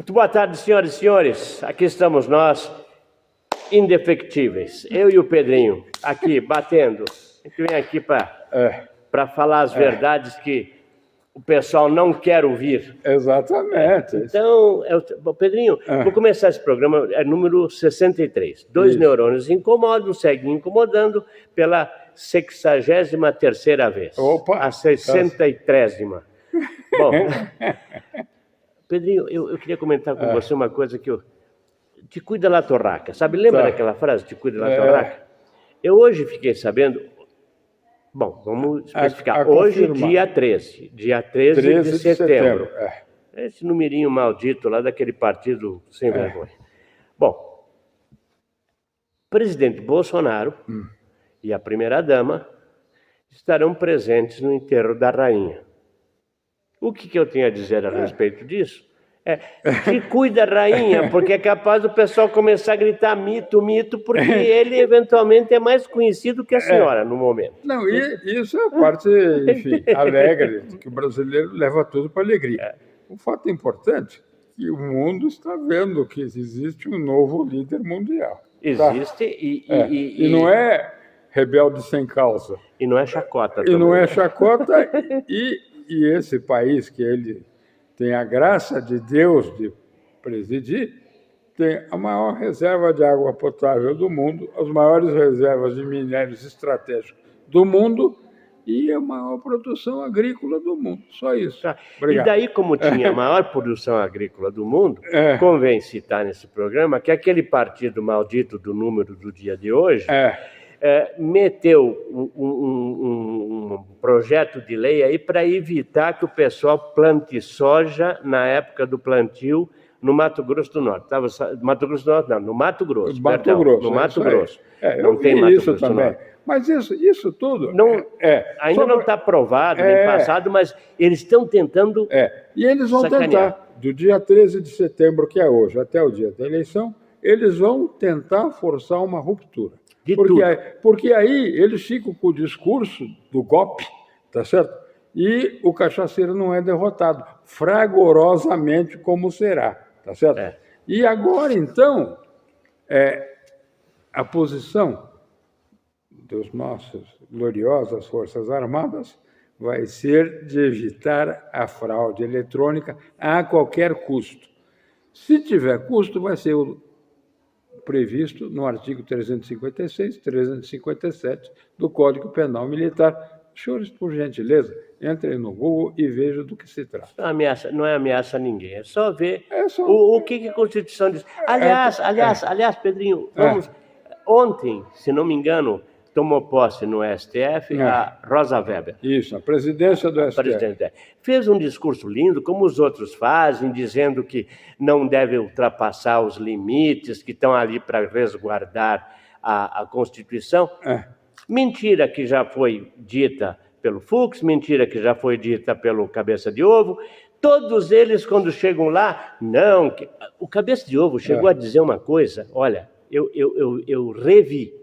Muito boa tarde, senhoras e senhores. Aqui estamos nós, indefectíveis. Eu e o Pedrinho, aqui, batendo. A gente vem aqui para falar as verdades que o pessoal não quer ouvir. Exatamente. Então, Pedrinho, vou começar esse programa, é número 63. Dois neurônios incomodam, seguem incomodando pela 63ª vez. Opa! A 63ª. Bom, Pedrinho, eu queria comentar com você uma coisa que eu... Te cuida la torraca, sabe? Lembra daquela frase, te cuida la torraca? Eu hoje fiquei sabendo... Bom, vamos especificar. Hoje, dia 13. Dia 13 de setembro. Esse numerinho maldito lá daquele partido sem vergonha. Bom, o presidente Bolsonaro e a primeira-dama estarão presentes no enterro da rainha. O que eu tenho a dizer a respeito disso? Te cuida, rainha, porque é capaz do pessoal começar a gritar mito, mito, porque ele eventualmente é mais conhecido que a senhora no momento. Não, e isso é a parte, enfim, alegre, que o brasileiro leva tudo para alegria. Um fato importante é que o mundo está vendo que existe um novo líder mundial. Existe e não é rebelde sem causa. E não é chacota também. E não é chacota, e esse país que ele tem a graça de Deus de presidir, tem a maior reserva de água potável do mundo, as maiores reservas de minérios estratégicos do mundo e a maior produção agrícola do mundo. Só isso. Tá. Obrigado. E daí, como tinha a maior produção agrícola do mundo, convém citar nesse programa que aquele partido maldito do número do dia de hoje... meteu um projeto de lei aí para evitar que o pessoal plante soja na época do plantio no Mato Grosso do Norte. Mato Grosso do Norte não, no Mato Grosso. No Mato Grosso. Não tem Mato Grosso também. Do Norte. Mas isso tudo... Ainda não está aprovado, nem passado, mas eles estão tentando E eles vão sacanear. tentar, do dia 13 de setembro, que é hoje, até o dia da eleição, eles vão tentar forçar uma ruptura. Porque aí eles ficam com o discurso do golpe, tá certo? E o cachaceiro não é derrotado, fragorosamente como será, tá certo? E agora, então, a posição das nossas gloriosas Forças Armadas vai ser de evitar a fraude eletrônica a qualquer custo. Se tiver custo, vai ser previsto no artigo 356, 357 do Código Penal Militar. Senhores, por gentileza, entrem no Google e vejam do que se trata. Não é ameaça a ninguém, é só ver o que a Constituição diz. Aliás, Pedrinho, ontem, se não me engano, tomou posse no STF a Rosa Weber. Isso, a presidência do STF. Fez um discurso lindo, como os outros fazem, dizendo que não deve ultrapassar os limites, que estão ali para resguardar a Constituição. Mentira que já foi dita pelo Fux, mentira que já foi dita pelo Cabeça de Ovo. Todos eles, quando chegam lá, não... O Cabeça de Ovo chegou a dizer uma coisa, olha, eu revi,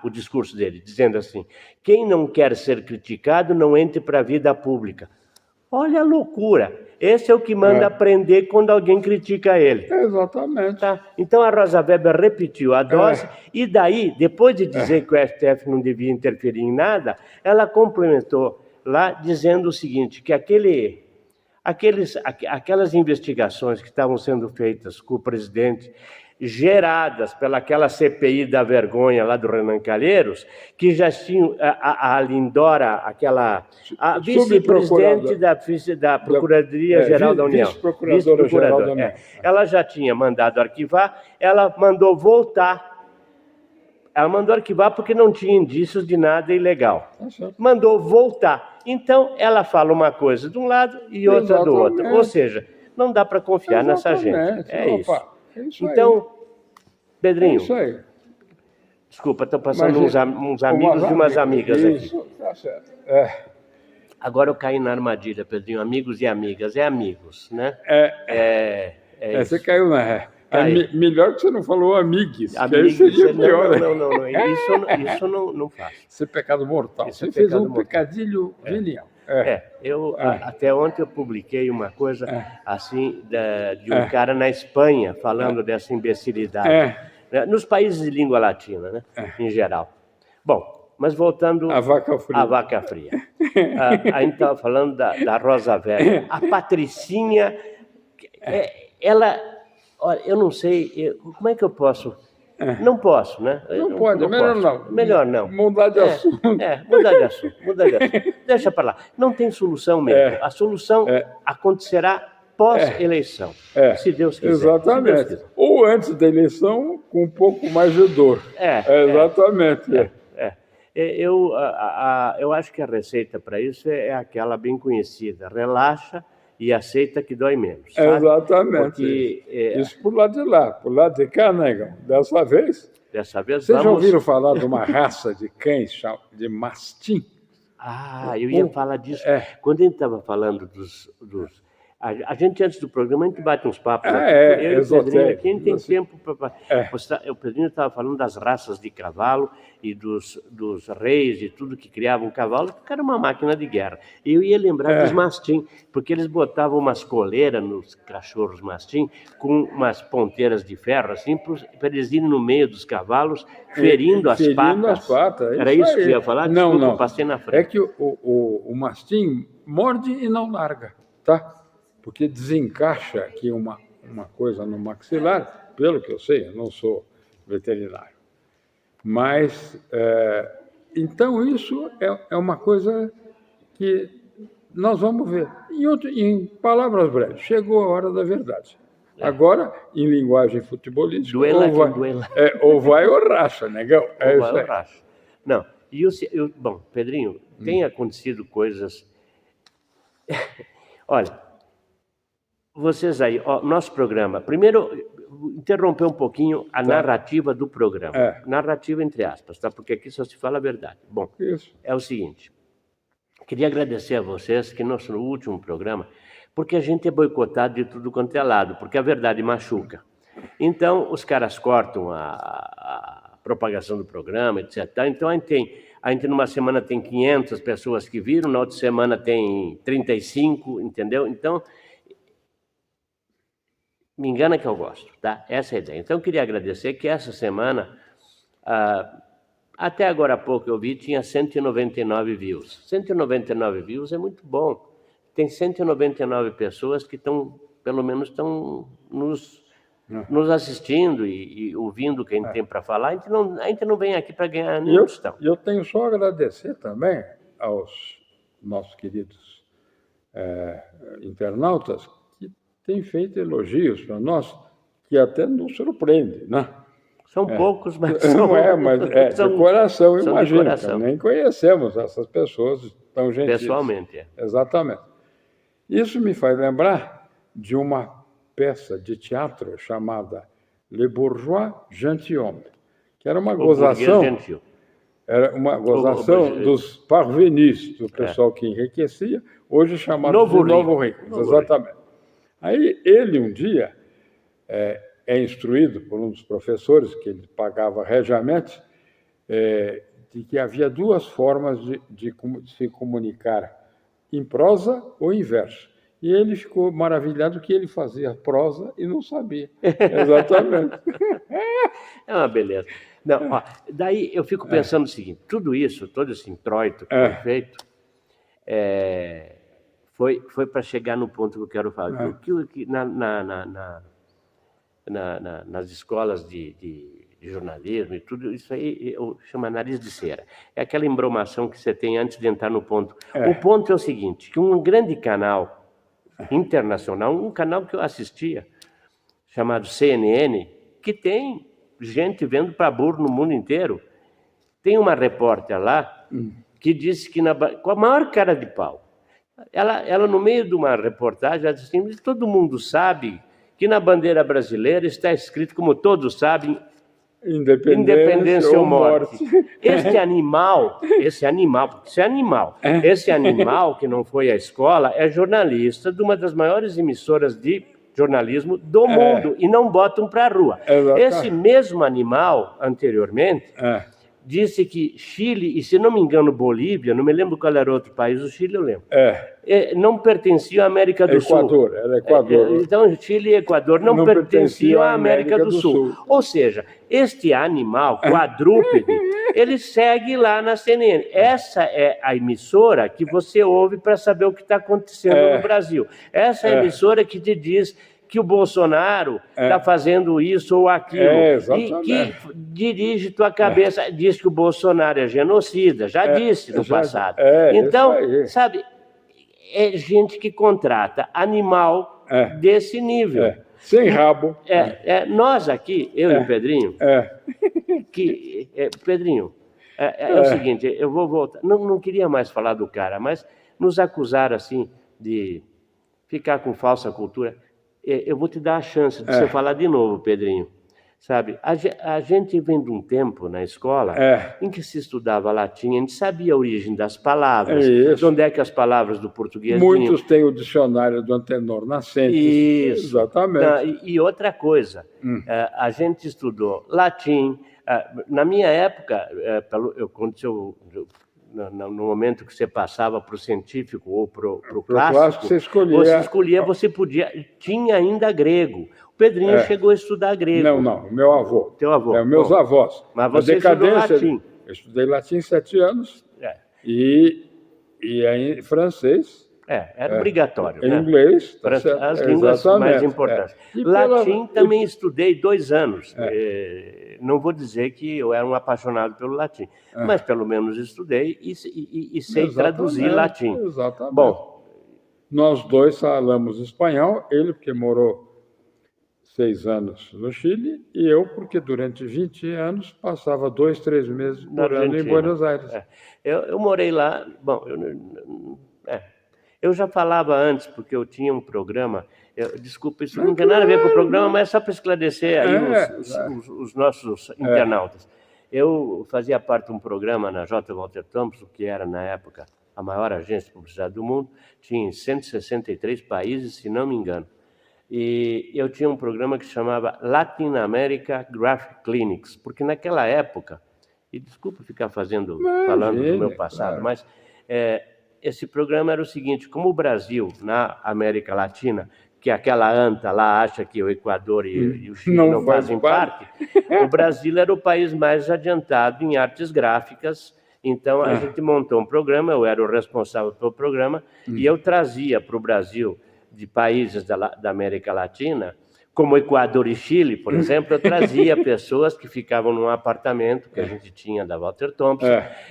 o discurso dele, dizendo assim: quem não quer ser criticado não entre para a vida pública. Olha a loucura. Esse é o que manda aprender quando alguém critica ele. Exatamente. Então a Rosa Weber repetiu a dose e daí, depois de dizer que o STF não devia interferir em nada, ela complementou lá dizendo o seguinte, que aquelas investigações que estavam sendo feitas com o presidente, geradas pelaquela CPI da vergonha lá do Renan Calheiros, que já tinham a Lindora, a vice-presidente da Procuradoria-Geral da União. Vice-Procuradora-Geral da União. Ela já tinha mandado arquivar, ela mandou voltar. Ela mandou arquivar porque não tinha indícios de nada ilegal. Mandou voltar. Então, ela fala uma coisa de um lado e outra do outro. Ou seja, não dá para confiar nessa gente. Isso. Então, Pedrinho, desculpa, estou passando uns amigos e umas amigas aqui. Isso, tá certo. Agora eu caí na armadilha, Pedrinho, amigos e amigas, amigos, né? Você caiu na... Melhor que você não falou amigues, amigues, que aí seria pior. Não, isso não faço. Isso é pecado mortal. Você fez um pecadilho genial. Até ontem eu publiquei uma coisa assim de um cara na Espanha falando dessa imbecilidade. Nos países de língua latina, né? Em geral. Bom, mas voltando à vaca fria. A gente estava falando da Rosa Velha. A Patricinha, ela... Olha, eu não sei, como é que eu posso... Não posso, né? Não pode, melhor não. Mudar de assunto. Mudar de assunto. Deixa para lá. Não tem solução mesmo. A solução acontecerá pós-eleição, se Deus quiser. Exatamente. Deus quiser. Ou antes da eleição, com um pouco mais de dor. Exatamente. Eu acho que a receita para isso é aquela bem conhecida. Relaxa e aceita que dói menos. Sabe? Exatamente. Porque, isso por lado de lá, por lado de cá, negão. Dessa vez Vocês já ouviram falar de uma raça de cães de mastim? Eu ia falar disso. Quando a gente estava falando dos... A gente, antes do programa, a gente bate uns papos. Eu e o Pedrinho aqui, a gente tem tempo para... O Pedrinho estava falando das raças de cavalo e dos reis e tudo que criavam um cavalo, que era uma máquina de guerra. E eu ia lembrar dos mastim, porque eles botavam umas coleiras nos cachorros mastim, com umas ponteiras de ferro, assim, para eles irem no meio dos cavalos, ferindo as patas. Era isso que você ia falar? Não, não. Passei na frente. É que o mastim morde e não larga, tá? Porque desencaixa aqui uma coisa no maxilar, pelo que eu sei, eu não sou veterinário. Mas, então, isso é uma coisa que nós vamos ver. Em palavras breves, chegou a hora da verdade. Agora, em linguagem futebolística, ou vai ou racha, negão. Ou vai ou racha. Não, bom, Pedrinho, tem acontecido coisas... Olha... Vocês aí, nosso programa, primeiro, interromper um pouquinho a narrativa do programa. Narrativa entre aspas, tá? Porque aqui só se fala a verdade. Bom, é o seguinte, queria agradecer a vocês que no último programa, porque a gente é boicotado de tudo quanto é lado, porque a verdade machuca. Então, os caras cortam a propagação do programa, etc. Então, a gente numa semana tem 500 pessoas que viram, na outra semana tem 35, entendeu? Então... Me engana que eu gosto, tá? Essa é a ideia. Então, eu queria agradecer que essa semana, até agora há pouco eu vi, tinha 199 views. 199 views é muito bom. Tem 199 pessoas que pelo menos estão nos assistindo e ouvindo o que a gente tem para falar. A gente não vem aqui para ganhar nenhum tostão. Eu tenho só a agradecer também aos nossos queridos internautas, tem feito elogios para nós que até nos surpreende, né? São poucos, mas são... mas de coração, imagina. Nem conhecemos essas pessoas tão gentis. Pessoalmente, Exatamente. Isso me faz lembrar de uma peça de teatro chamada Le Bourgeois Gentilhomme, que era uma gozação... Era uma gozação dos parvenus, do pessoal que enriquecia, hoje chamado de Novo Rico. Exatamente. Aí ele, um dia, é instruído por um dos professores, que ele pagava regiamente, de que havia duas formas de se comunicar, em prosa ou em verso. E ele ficou maravilhado que ele fazia prosa e não sabia. Exatamente. É uma beleza. Não, daí eu fico pensando o seguinte, tudo isso, todo esse introito que foi feito, foi para chegar no ponto que eu quero falar. Que nas escolas de jornalismo e tudo, isso aí chama nariz de cera. É aquela embromação que você tem antes de entrar no ponto. O ponto é o seguinte, que um grande canal internacional, um canal que eu assistia, chamado CNN, que tem gente vendo para burro no mundo inteiro, tem uma repórter lá que disse que, com a maior cara de pau, ela no meio de uma reportagem, ela disse assim, todo mundo sabe que na bandeira brasileira está escrito, como todos sabem, independência ou morte. Esse animal que não foi à escola é jornalista de uma das maiores emissoras de jornalismo do mundo e não botam para a rua. Esse mesmo animal, anteriormente, disse que Chile, e se não me engano Bolívia, não me lembro qual era outro país, o Chile eu lembro, não pertenciam à América do Sul. Era Equador. Então Chile e Equador não pertenciam à América do Sul. Ou seja, este animal quadrúpede, ele segue lá na CNN. Essa é a emissora que você ouve para saber o que está acontecendo no Brasil. Essa é a emissora que te diz que o Bolsonaro está fazendo isso ou aquilo, e que dirige tua cabeça, diz que o Bolsonaro é genocida, já disse no passado. Então, sabe, é gente que contrata animal desse nível. Sem rabo. Nós aqui, eu e o Pedrinho, Pedrinho, é o seguinte, eu vou voltar, não queria mais falar do cara, mas nos acusaram assim de ficar com falsa cultura. Eu vou te dar a chance de você falar de novo, Pedrinho. Sabe, a gente vem de um tempo na escola em que se estudava latim, a gente sabia a origem das palavras, de onde é que as palavras do português Muitos têm o dicionário do Antenor Nascentes. Isso. Exatamente. E outra coisa, a gente estudou latim. Na minha época, no momento que você passava para o científico ou para o clássico, você podia, tinha ainda grego. O Pedrinho chegou a estudar grego. Não, meu avô. Teu avô. Meus avós. Mas você estudou latim. Eu estudei latim 7 anos e aí francês. Era obrigatório. Em inglês. As línguas mais importantes. Latim também estudei 2 anos. Não vou dizer que eu era um apaixonado pelo latim, mas pelo menos estudei e sei traduzir latim. Exatamente. Bom, nós dois falamos espanhol, ele porque morou 6 anos no Chile, e eu porque durante 20 anos passava 2, 3 meses por ano em Buenos Aires. Eu morei lá, bom, eu já falava antes, porque eu tinha um programa, desculpa, isso não tem nada a ver com o programa, mas é só para esclarecer aí os nossos internautas. Eu fazia parte de um programa na J. Walter Thompson, que era, na época, a maior agência de publicidade do mundo, tinha em 163 países, se não me engano. E eu tinha um programa que se chamava Latin America Graphic Clinics, porque naquela época, e desculpa ficar falando do meu passado, mas esse programa era o seguinte: como o Brasil, na América Latina, que aquela anta lá acha que o Equador e o Chile não fazem parte, o Brasil era o país mais adiantado em artes gráficas. Então a gente montou um programa, eu era o responsável pelo programa, e eu trazia para o Brasil, de países da América Latina, como Equador e Chile, por exemplo, eu trazia pessoas que ficavam num apartamento que a gente tinha da Walter Thompson,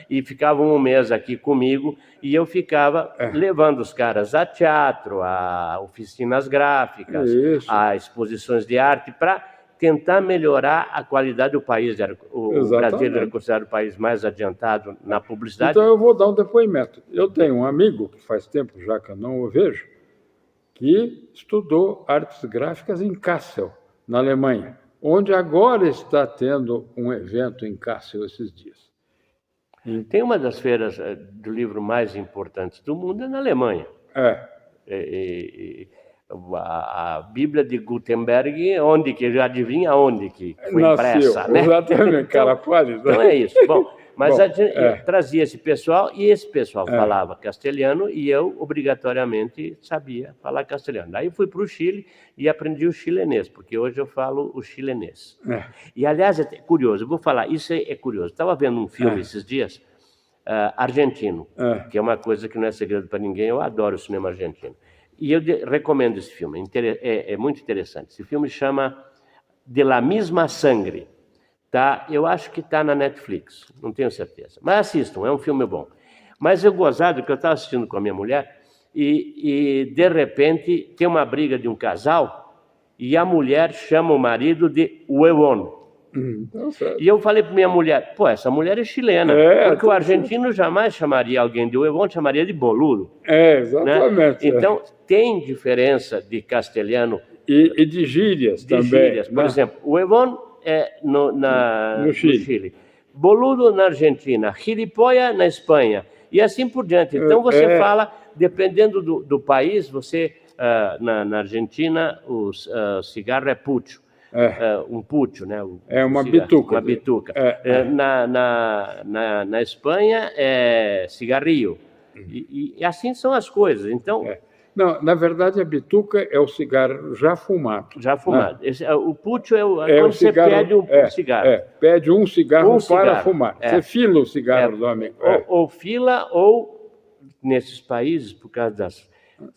e ficavam um mês aqui comigo, e eu ficava levando os caras a teatro, a oficinas gráficas, a exposições de arte, para tentar melhorar a qualidade do país. O Brasil era considerado o país mais adiantado na publicidade. Então eu vou dar um depoimento. Eu tenho um amigo, que faz tempo já que eu não o vejo, que estudou artes gráficas em Kassel, na Alemanha, onde agora está tendo um evento em Kassel esses dias. Tem uma das feiras do livro mais importantes do mundo na Alemanha. A Bíblia de Gutenberg, onde que já adivinha onde que foi impressa, né? Exatamente, cara, pode. Então é isso. Bom, mas a gente trazia esse pessoal, e esse pessoal falava castelhano, e eu, obrigatoriamente, sabia falar castelhano. Daí fui para o Chile e aprendi o chilenês, porque hoje eu falo o chilenês. E, aliás, é curioso, eu vou falar, isso é curioso. Estava vendo um filme esses dias, argentino, que é uma coisa que não é segredo para ninguém, eu adoro o cinema argentino. E eu recomendo esse filme, é muito interessante. Esse filme chama De la Misma Sangre. Tá? Eu acho que está na Netflix, não tenho certeza. Mas assistam, é um filme bom. Mas eu gozado que eu estava assistindo com a minha mulher e de repente tem uma briga de um casal e a mulher chama o marido de huevón. E eu falei para minha mulher, essa mulher é chilena, porque o argentino jamais chamaria alguém de huevón, chamaria de boludo. Exatamente. Né? Então tem diferença de castelhano e de gírias também. Gírias. Por exemplo, huevón no Chile. Boludo na Argentina, gilipollas na Espanha, e assim por diante. Então você fala, dependendo do país, você, na Argentina, o cigarro é pucho. um pútil, né? Uma bituca. Uma bituca. Na Espanha é cigarrillo. E assim são as coisas. Então... Não, na verdade, a bituca é o cigarro já fumado. Já fumado. Né? O pútil é quando você pede um cigarro. Pede um cigarro para fumar. Você fila o cigarro do amigo. Ou fila, ou nesses países, por causa das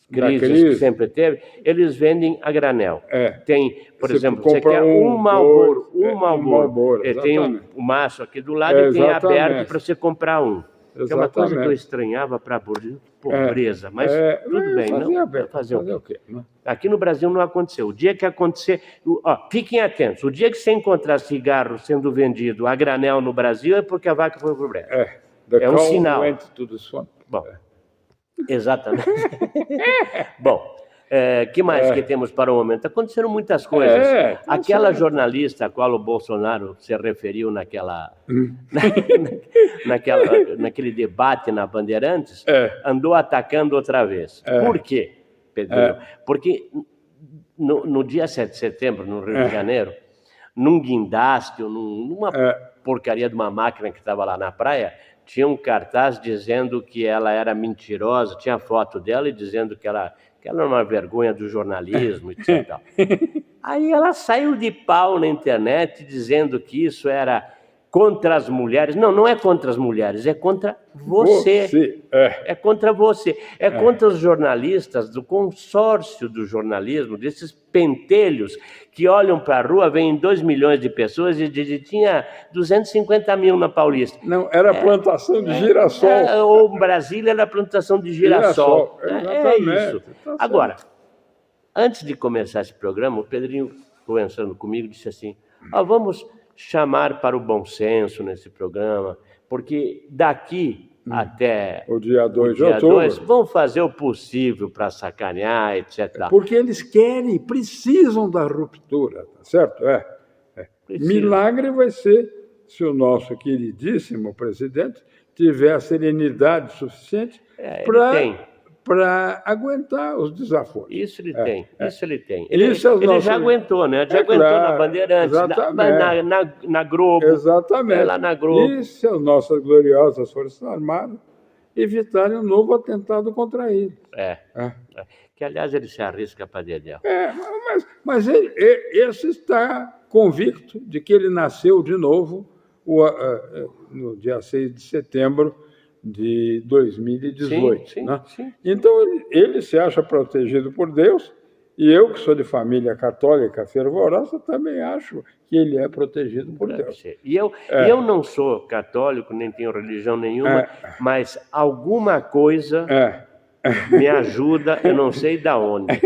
crises que sempre teve, eles vendem a granel. Tem, por exemplo, você quer um Marlboro. Tem um maço aqui do lado e tem aberto para você comprar um. Que é uma coisa que eu estranhava para a pobreza, mas tudo bem, não? Fazer o quê? Aqui no Brasil não aconteceu. O dia que acontecer... fiquem atentos. O dia que você encontrar cigarro sendo vendido a granel no Brasil é porque a vaca foi pro brejo. É um sinal. Bom, exatamente. Bom, que mais que temos para o momento? Aconteceram muitas coisas. Aquela jornalista a qual o Bolsonaro se referiu naquele debate na Bandeirantes, andou atacando outra vez. Por quê, Pedro? Porque no dia 7 de setembro, no Rio de Janeiro, num guindaste, numa porcaria de uma máquina que estava lá na praia, tinha um cartaz dizendo que ela era mentirosa, tinha foto dela e dizendo que ela era uma vergonha do jornalismo, etc. Aí ela saiu de pau na internet dizendo que isso era contra as mulheres. Não, não é contra as mulheres, é contra você. É contra você. É contra os jornalistas do consórcio do jornalismo, desses pentelhos que olham para a rua, vêm 2 milhões de pessoas e tinha 250 mil na Paulista. Não, era plantação de girassol. Ou Brasília era plantação de girassol. É isso. Agora, antes de começar esse programa, o Pedrinho, conversando comigo, disse assim, vamos chamar para o bom senso nesse programa, porque daqui até o dia 2 de outubro vão fazer o possível para sacanear, etc. Porque eles precisam da ruptura, tá certo? Milagre vai ser se o nosso queridíssimo presidente tiver a serenidade suficiente para aguentar os desafios. Isso ele tem. Ele já aguentou, né? Já aguentou na Bandeirantes, na Globo. Exatamente. Lá na Globo. E se as nossas gloriosas Forças Armadas evitarem um novo atentado contra ele. Que, aliás, ele se arrisca para dedéu. Mas esse está convicto de que ele nasceu de novo no dia 6 de setembro de 2018. Sim. Então, ele se acha protegido por Deus, e eu, que sou de família católica fervorosa, também acho que ele é protegido por Deus. E eu não sou católico, nem tenho religião nenhuma, mas alguma coisa me ajuda, eu não sei de onde,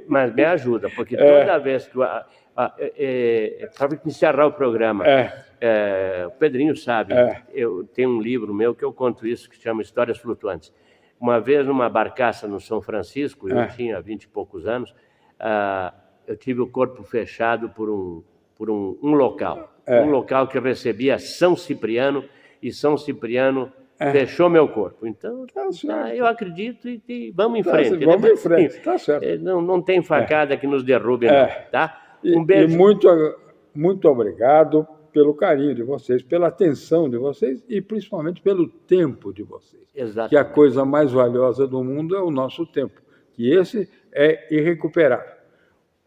mas me ajuda, porque toda vez que... para encerrar o programa... o Pedrinho sabe, eu tenho um livro meu que eu conto isso, que se chama Histórias Flutuantes. Uma vez, numa barcaça no São Francisco, eu tinha 20 e poucos anos, eu tive o corpo fechado por um local. Um local que recebia São Cipriano, e São Cipriano fechou meu corpo. Então, eu acredito e vamos em frente. Vamos em frente, tá certo. Não tem facada que nos derrube, não, tá? Um beijo. E muito obrigado pelo carinho de vocês, pela atenção de vocês e principalmente pelo tempo de vocês. Exatamente. Que a coisa mais valiosa do mundo é o nosso tempo, que esse é irrecuperável.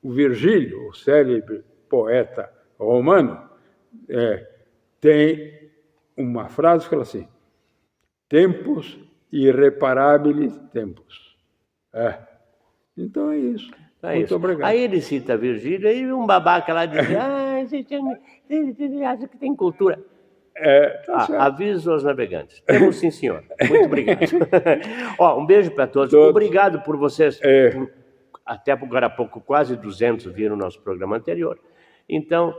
O Virgílio, o célebre poeta romano, tem uma frase que fala assim, tempos irreparáveis tempos. Então é isso. Muito obrigado. Aí ele cita Virgílio, aí um babaca lá diz, você acha que tem cultura? Aviso aos navegantes. Temos sim, senhor. Muito obrigado. Um beijo para todos. Obrigado por vocês. Até agora há pouco, quase 200 viram o nosso programa anterior. Então,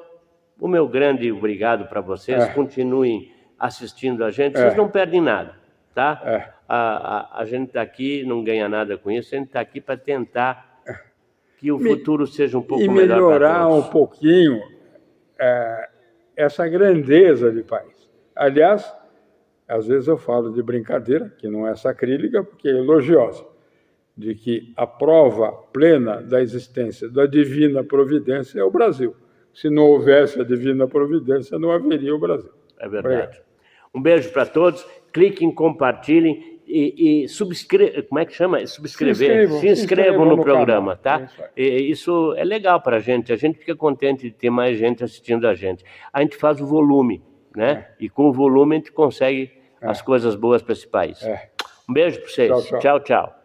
o meu grande obrigado para vocês. Continuem assistindo a gente. Vocês não perdem nada, tá? A gente está aqui, não ganha nada com isso. A gente está aqui para tentar que o futuro seja um pouco melhor para todos. Melhorar um pouquinho essa grandeza de país. Aliás, às vezes eu falo de brincadeira, que não é sacrílega, porque é elogiosa. de que a prova plena da existência da divina providência é o Brasil. Se não houvesse a divina providência, não haveria o Brasil. É verdade. Obrigado. Um beijo para todos. Cliquem, compartilhem e subscrevam. Como é que chama? Subscrever. Se inscrevam no programa, tá? Isso é legal para a gente. A gente fica contente de ter mais gente assistindo a gente. A gente faz o volume, né? E com o volume a gente consegue as coisas boas para esse país. Um beijo para vocês. Tchau, tchau.